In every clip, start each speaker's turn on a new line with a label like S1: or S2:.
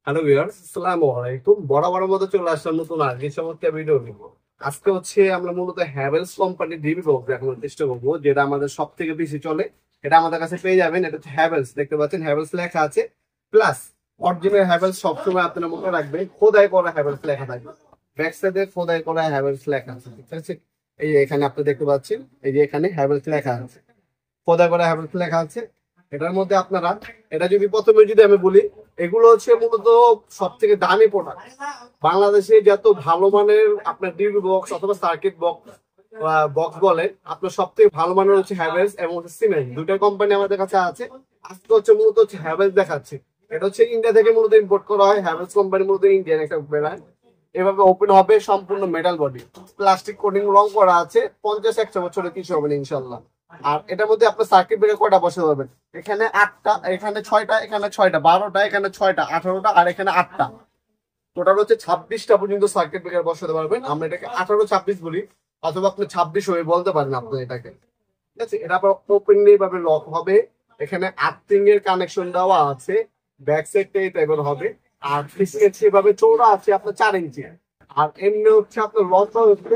S1: Hello viewers, আসসালামু আলাইকুম। বরাবরের মতো চলে আসলাম নতুন আর কি চমৎকার ভিডিও নিব। আজকে হচ্ছে আমরা মূলত হ্যাভেলস কোম্পানির ডিবি বক্স দেখানোর চেষ্টা করবো, যেটা আমাদের সব থেকে বেশি চলে। এটা আমাদের কাছে পেয়ে যাবেন। এটা হচ্ছে হ্যাভেলস, দেখতে পাচ্ছেন হ্যাভেলস লেখা আছে। প্লাস অরিজিনাল হ্যাভেলস সবসময় আপনারা মনে রাখবেন, খোদাই করা হ্যাভেলস লেখা থাকবে। ব্যাক সাইডে খোদাই করা হ্যাভেলস লেখা আছে, ঠিক আছে? এই যে এখানে আপনি দেখতে পাচ্ছেন, এই যে এখানে হ্যাভেলস লেখা আছে, খোদাই করা হ্যাভেলস লেখা আছে। এটার মধ্যে আপনারা, এটা যদি প্রথমে যদি আমি বলি, এগুলো হচ্ছে মূলত সব থেকে দামি প্রোডাক্ট বাংলাদেশে। যত ভালো মানের আপনার ডিবি বক্স অথবা সার্কিট বক্স বক্স বলে, আপনার সব থেকে ভালো মানের হচ্ছে হ্যাভেলস এবং সিমেন্ট, দুইটা কোম্পানি আমাদের কাছে আছে। আজকে হচ্ছে মূলত হচ্ছে হ্যাভেলস দেখাচ্ছি। এটা হচ্ছে ইন্ডিয়া থেকে মূলত ইম্পোর্ট করা হয়। হ্যাভেলস কোম্পানি মূলত ইন্ডিয়ান একটা ব্র্যান্ড। এভাবে ওপেন হবে, সম্পূর্ণ মেটাল বডি, প্লাস্টিক কোটিং রং করা আছে। 50-100 বছরের কিছু হবে না ইনশাল্লাহ। আর এটার মধ্যে আপনার সার্কিট ব্রেকার কয়টা বসাতে পারবেন? এখানে 8টা, এখানে 6টা, এখানে 6টা, 12টা, এখানে 6টা, 18টা, আর এখানে 8টা। টোটাল হচ্ছে 26টা পর্যন্ত সার্কিট ব্রেকার বসাতে পারবেন। আমরা এটাকে 18-26 বলি, অথবা আপনি 26 হয়ে বলতে পারেন আপনি এটাকে, ঠিক আছে? এটা আবার ওপেনলি ভাবে লক হবে। এখানে আর্থিং এর কানেকশন দেওয়া আছে। ব্যাক সাইডটা এই টাইপের হবে। আর ফিসের সেভাবে চৌড়া আছে আপনার 4 ইঞ্চি। আর এমনি হচ্ছে আপনার লম্বা হচ্ছে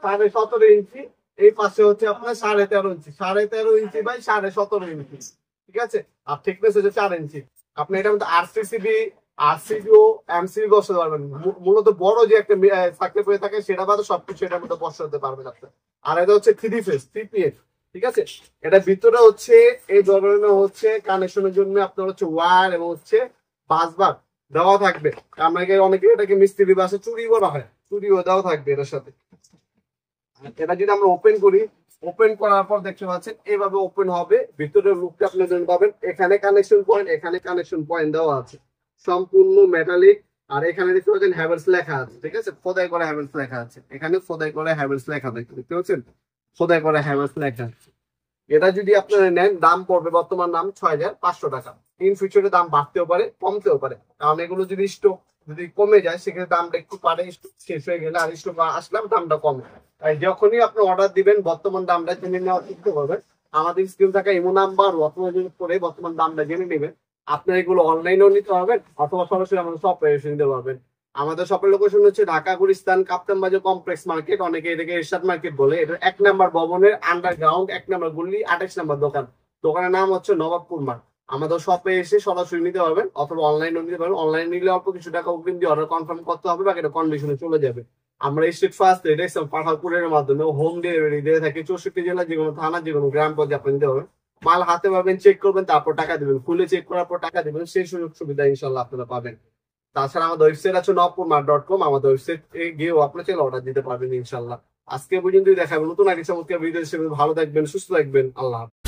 S1: 17.5 ইঞ্চি। এই পাশে হচ্ছে আপনার 13.5 ইঞ্চি, 13.5 ইঞ্চি বাই 17.5 ইঞ্চি, ঠিক আছে? আর থিকনেস হচ্ছে 4 ইঞ্চি। আপনি এটার মধ্যে আরসিসিবি, আরসিবিও, এমসিবি বসাতে পারবেন। মূলত বড় যে একটা সার্কিট হয়ে থাকে সেটা বাদে সবকিছু এটার মধ্যে বসাতে পারবেন আপনি। আর এটা হচ্ছে 3 ফেজ 3PF, ঠিক আছে? এটা ভিতরে হচ্ছে এই ধরনের হচ্ছে কানেকশনের জন্য আপনার হচ্ছে ওয়্যার এবং হচ্ছে বাসবার দেওয়া থাকবে। আমাকে অনেকে এটাকে মিস্ত্রি বাসে চুরি করা হয়, চুরিও দেওয়া থাকবে এটার সাথে। এটা যদি আমরা ওপেন করি, ওপেন করার পর দেখতে পাচ্ছেন এইভাবে ওপেন হবে। ভিতরের লুকটা আপনি দেখতে পাবেন। এখানে কানেকশন পয়েন্ট, এখানে কানেকশন পয়েন্ট দেওয়া আছে, সম্পূর্ণ মেটালিক। আর এখানে দেখতে পাচ্ছেন হ্যাভেলস লেখা আছে, ঠিক আছে? খোদাই করা হ্যাভেলস লেখা আছে। এখানে খোদাই করা হ্যাভেলস লেখা দেখতে পাচ্ছেন, খোদাই করা হ্যাভেলস লেখা আছে। এটা যদি আপনারা নেন, দাম পড়বে বর্তমান দাম 6500 টাকা। ইন ফিউচারে দাম বাড়তেও পারে, কমতেও পারে, কারণ এগুলো যদি স্টক যদি কমে যায় সেক্ষেত্রে দামটা একটু পারে। স্টক শেষ হয়ে গেলে আর স্টক আসলাম দামটা কমে। তাই যখনই আপনি অর্ডার দিবেন বর্তমান দামটা জেনে নেওয়ার চেষ্টা করবেন। আমাদের স্ক্রিন থাকা ইমো নাম্বার করে বর্তমান দামটা জেনে নেবেন। আপনার এগুলো অনলাইনেও নিতে পারবেন অথবা সরাসরি আমাদের শপে এসে নিতে পারবেন। আমাদের শপের লোকেশন হচ্ছে ঢাকা গুলিস্তান কাপ্তান বাজার কমপ্লেক্স মার্কেট, অনেকে এটাকে এরশাদ মার্কেট বলে। এটা 1 নম্বর ভবনের আন্ডারগ্রাউন্ড, 1 নম্বর গলি, 28 নম্বর দোকান। দোকানের নাম হচ্ছে নবাবপুর মার্ট। আমাদের শপে এসে সরাসরি নিতে পারবেন অথবা অনলাইনেও নিতে পারবেন। অনলাইন নিলে অল্প কিছু টাকা অগ্রিম দিয়ে অর্ডার কনফার্ম করতে হবে, বাকিটা কন্ডিশনে চলে যাবে। আমরা স্ট্রিট ফাস্ট পাঠালপুরের মাধ্যমে হোম ডেলিভারি দিয়ে থাকি। 64 জেলা, যে কোনো থানা, যে কোনো গ্রাম পর্যায়ে আপনি নিতে পারবেন। মাল হাতে পাবেন, চেক করবেন, তারপর টাকা দিবেন। খুলে চেক করার পর টাকা দিবেন, সেই সুযোগ সুবিধা ইনশাল্লাহ আপনারা পাবেন। তাছাড়া আমাদের ওয়েবসাইট আছে nopurmart.com। আমাদের ওয়েবসাইট গিয়েও আপনার চাইলে অর্ডার দিতে পারবেন ইনশাল্লাহ। আজকে পর্যন্তই দেখাবেন নতুন আরেকটি চমৎকার ভিডিও হিসেবে। ভালো থাকবেন, সুস্থ থাকবেন, আল্লাহ হাফেজ।